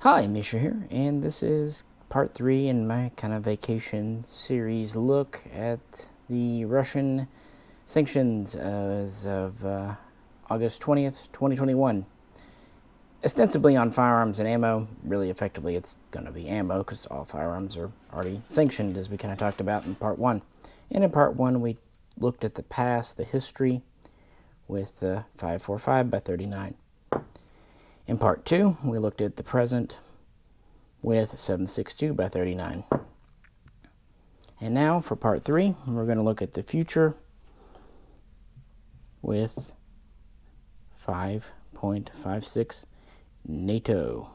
Hi, Misha here, and this is part 3 in my kind of vacation series look at the Russian sanctions as of August 20th, 2021. Ostensibly on firearms and ammo. Really, effectively, it's going to be ammo because all firearms are already sanctioned, as we kind of talked about in part 1. And in part 1, we looked at the past, the history, with 545 by 39. In part 2, we looked at the present with 762 by 39. And now for part 3, we're going to look at the future with 5.56 NATO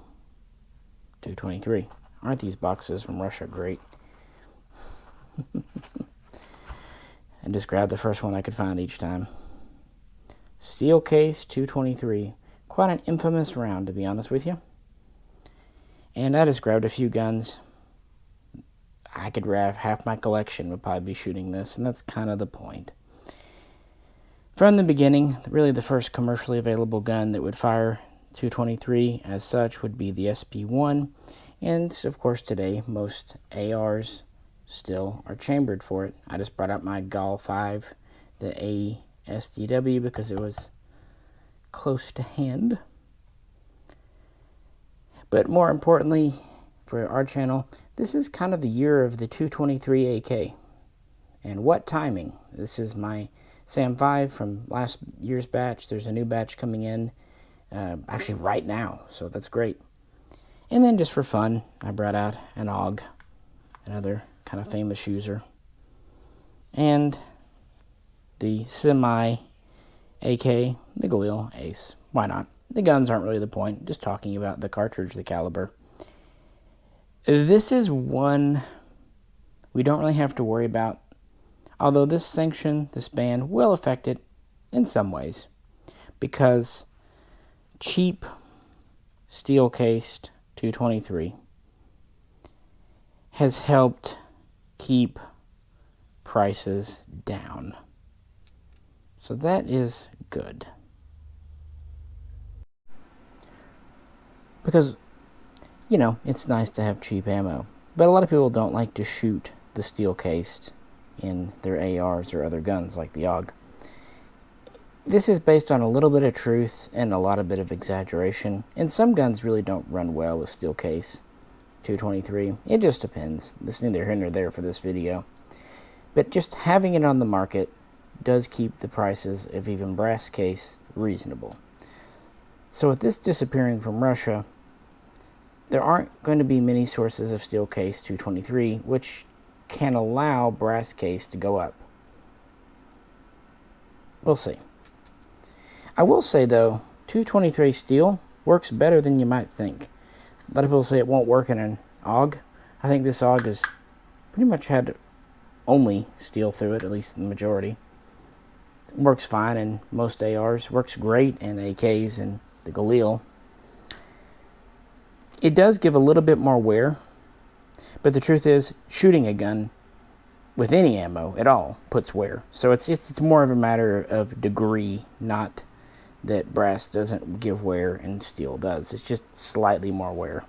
223. Aren't these boxes from Russia great? I just grabbed the first one I could find each time. Steel case 223. Quite an infamous round, to be honest with you. And I just grabbed a few guns. I could have half my collection would probably be shooting this, and that's kind of the point. From the beginning, really the first commercially available gun that would fire 223 as such would be the SP1. And of course today, most ARs still are chambered for it. I just brought out my GAL 5, the ASDW, because it was close to hand. But more importantly for our channel, this is kind of the year of the 223 AK. And what timing. This is my SAM 5 from last year's batch. There's a new batch coming in actually right now, so that's great. And then just for fun, I brought out an AUG, another kind of famous user, and the semi AK, the Galil Ace. Why not? The guns aren't really the point, just talking about the cartridge, the caliber. This is one we don't really have to worry about, although this sanction, this ban, will affect it in some ways, because cheap steel-cased 223 has helped keep prices down. So that is good. Because, you know, it's nice to have cheap ammo. But a lot of people don't like to shoot the steel-cased in their ARs or other guns like the AUG. This is based on a little bit of truth and a lot of bit of exaggeration. And some guns really don't run well with steel case 223. It just depends. This is neither here nor there for this video. But just having it on the market does keep the prices of even brass case reasonable. So with this disappearing from Russia, there aren't going to be many sources of steel case 223 which can allow brass case to go up. We'll see. I will say though, 223 steel works better than you might think. A lot of people say it won't work in an AUG. I think this AUG has pretty much had only steel through it, at least the majority. It works fine in most ARs, works great in AKs and the Galil. It does give a little bit more wear, but the truth is, shooting a gun with any ammo at all puts wear. So it's more of a matter of degree, not that brass doesn't give wear and steel does. It's just slightly more wear.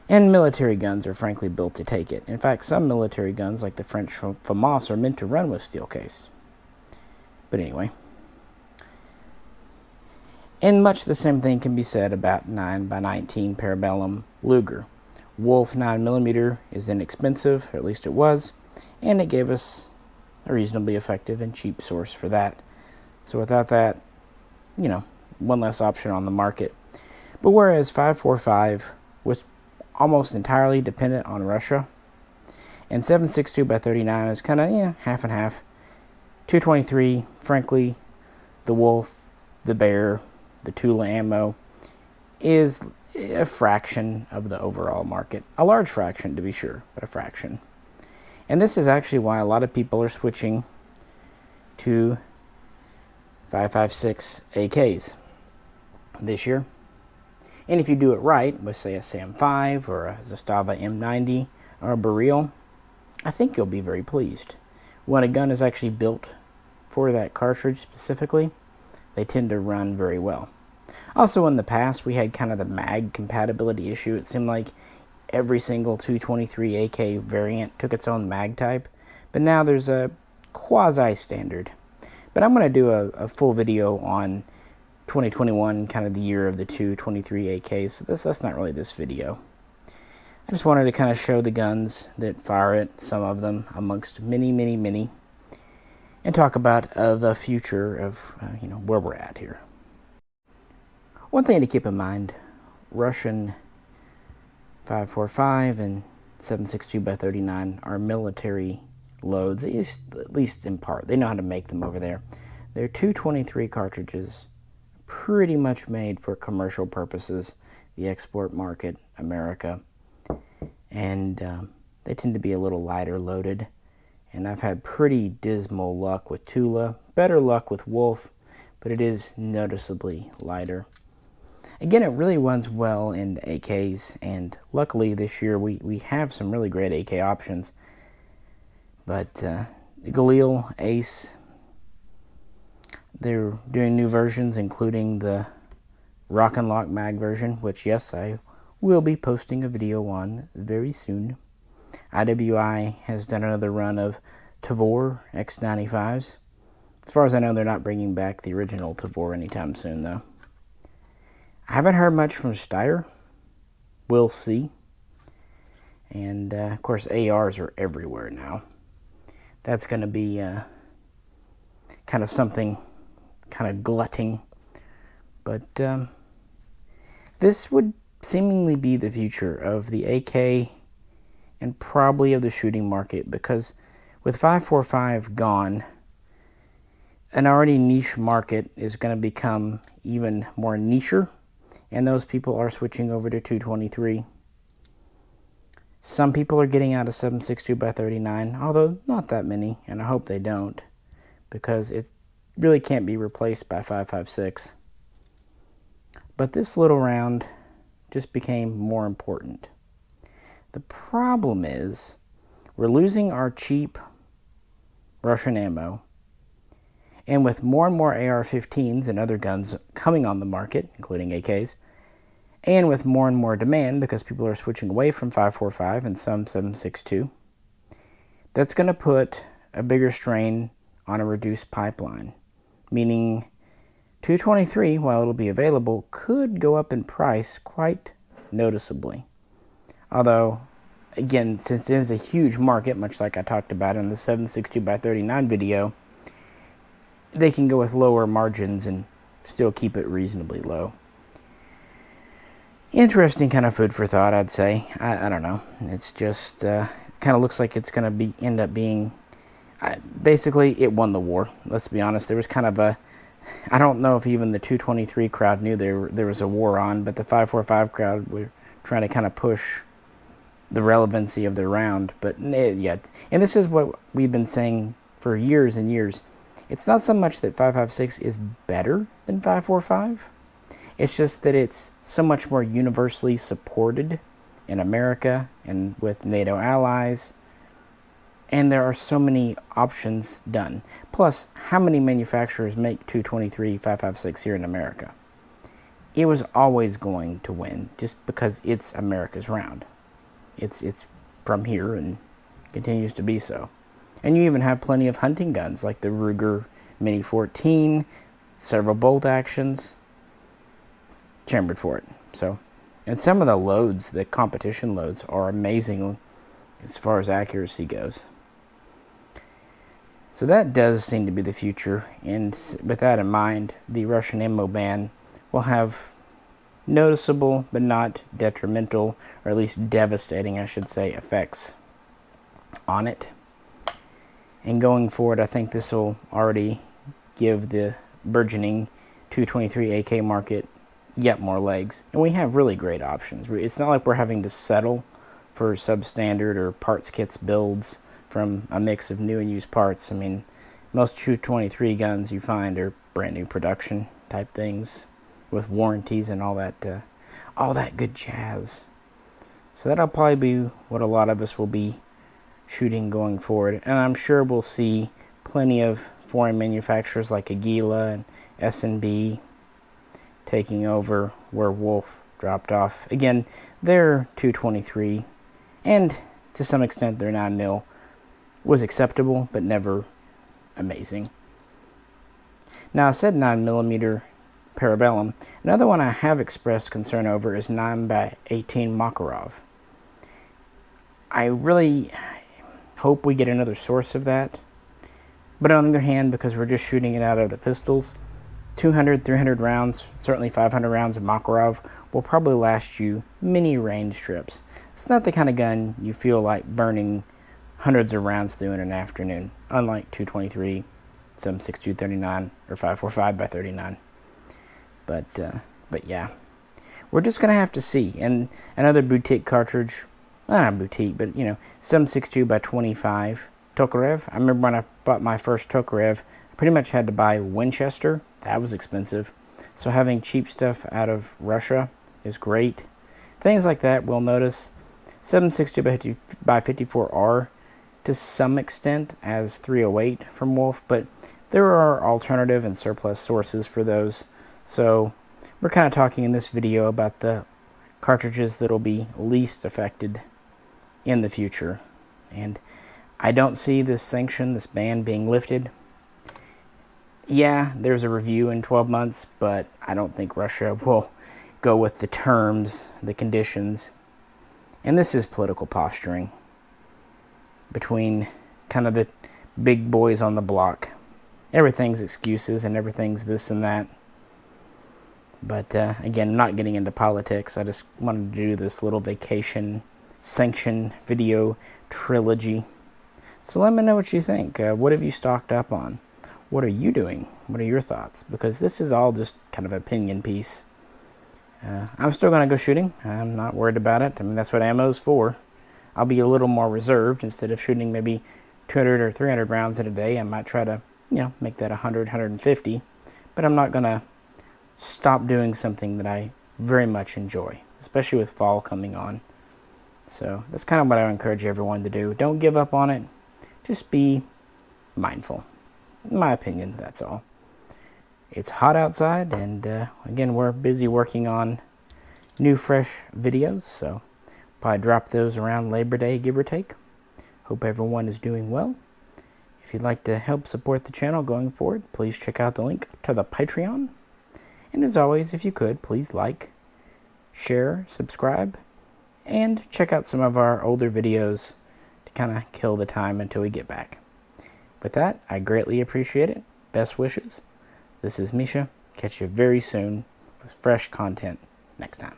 And military guns are frankly built to take it. In fact, some military guns, like the French FAMAS, are meant to run with steel case. But anyway. And much the same thing can be said about 9x19 Parabellum Luger. Wolf 9mm is inexpensive, or at least it was, and it gave us a reasonably effective and cheap source for that. So without that, you know, one less option on the market. But whereas 545 was almost entirely dependent on Russia, and 762 by 39 is kind of half and half. 223, frankly, the Wolf, the Bear, the Tula ammo is a fraction of the overall market. A large fraction, to be sure, but a fraction. And this is actually why a lot of people are switching to 5.56 AKs this year. And if you do it right, with say a SAM 5 or a Zastava M90 or a Baril, I think you'll be very pleased. When a gun is actually built for that cartridge specifically, they tend to run very well. Also, in the past, we had kind of the mag compatibility issue. It seemed like every single 223 AK variant took its own mag type, but now there's a quasi-standard. But I'm going to do a full video on 2021, kind of the year of the 223 AKs, so that's not really this video. I just wanted to kind of show the guns that fire it, some of them, amongst many, many, many, and talk about the future of, where we're at here. One thing to keep in mind, Russian 545 and 7.62x39 are military loads, at least in part. They know how to make them over there. They're 223 cartridges, pretty much made for commercial purposes, the export market, America. And they tend to be a little lighter loaded. And I've had pretty dismal luck with Tula, better luck with Wolf, but it is noticeably lighter. Again, it really runs well in AKs, and luckily this year we have some really great AK options. But Galil, Ace, they're doing new versions, including the Rock and Lock mag version, which, yes, I will be posting a video on very soon. IWI has done another run of Tavor X95s. As far as I know, they're not bringing back the original Tavor anytime soon, though. I haven't heard much from Steyr. We'll see. And, of course, ARs are everywhere now. That's going to be kind of something kind of glutting. But this would seemingly be the future of the AK and probably of the shooting market, because with 545 gone, an already niche market is going to become even more nicher, and those people are switching over to 223. Some people are getting out of 7.62x39, although not that many, and I hope they don't, because it really can't be replaced by 5.56. But this little round just became more important. The problem is we're losing our cheap Russian ammo, and with more and more AR-15s and other guns coming on the market, including AKs, and with more and more demand because people are switching away from 5.45 and some 7.62, that's going to put a bigger strain on a reduced pipeline, meaning 223, while it'll be available, could go up in price quite noticeably. Although, again, since it is a huge market, much like I talked about in the 7.62x39 video, they can go with lower margins and still keep it reasonably low. Interesting kind of food for thought, I'd say. I don't know. It's just kind of looks like it's going to end up being... basically, it won the war. Let's be honest. There was kind of a... I don't know if even the 223 crowd knew there was a war on, but the 545 crowd were trying to kind of push the relevancy of the round. But yeah, and this is what we've been saying for years and years. It's not so much that 5.56 is better than 5.45. It's just that it's so much more universally supported in America and with NATO allies. And there are so many options done. Plus, how many manufacturers make 223 5.56 here in America? It was always going to win just because it's America's round. It's from here and continues to be so. And you even have plenty of hunting guns like the Ruger Mini 14, several bolt actions, chambered for it. So, and some of the loads, the competition loads, are amazing as far as accuracy goes. So that does seem to be the future, and with that in mind, the Russian ammo ban will have noticeable but not detrimental, or at least devastating, I should say, effects on it. And going forward, I think this will already give the burgeoning 223 AK market yet more legs. And we have really great options. It's not like we're having to settle for substandard or parts kits builds from a mix of new and used parts. I mean, most 223 guns you find are brand new production type things with warranties and all that good jazz. So that'll probably be what a lot of us will be shooting going forward. And I'm sure we'll see plenty of foreign manufacturers like Aguila and S&B taking over where Wolf dropped off. Again, their 223 and to some extent their 9mm was acceptable, but never amazing. Now, I said 9mm Parabellum. Another one I have expressed concern over is 9x18 Makarov. I really hope we get another source of that. But on the other hand, because we're just shooting it out of the pistols, 200, 300 rounds, certainly 500 rounds of Makarov will probably last you many range trips. It's not the kind of gun you feel like burning hundreds of rounds through in an afternoon, unlike 223, some 6.239 or 5.45 by 39. But yeah, we're just gonna have to see. And another boutique cartridge, not boutique, but you know, some 6.2 by 25 Tokarev. I remember when I bought my first Tokarev, I pretty much had to buy Winchester. That was expensive. So having cheap stuff out of Russia is great. Things like that we'll notice. 7.62 by 54R to some extent as 308 from Wolf, but there are alternative and surplus sources for those. So we're kind of talking in this video about the cartridges that will be least affected in the future. And I don't see this sanction, this ban being lifted. Yeah, there's a review in 12 months, but I don't think Russia will go with the terms, the conditions. And this is political posturing between kind of the big boys on the block. Everything's excuses and everything's this and that. But again, I'm not getting into politics. I just wanted to do this little vacation sanction video trilogy. So let me know what you think. What have you stocked up on? What are you doing? What are your thoughts? Because this is all just kind of an opinion piece. I'm still going to go shooting. I'm not worried about it. I mean, that's what ammo's for. I'll be a little more reserved. Instead of shooting maybe 200 or 300 rounds in a day, I might try to, make that 100, 150. But I'm not going to stop doing something that I very much enjoy, especially with fall coming on. So that's kind of what I encourage everyone to do. Don't give up on it. Just be mindful. In my opinion, that's all. It's hot outside, and again, we're busy working on new, fresh videos, so probably drop those around Labor Day, give or take. Hope everyone is doing well. If you'd like to help support the channel going forward, please check out the link to the Patreon. And as always, if you could, please like, share, subscribe, and check out some of our older videos to kind of kill the time until we get back. With that, I greatly appreciate it. Best wishes. This is Misha. Catch you very soon with fresh content next time.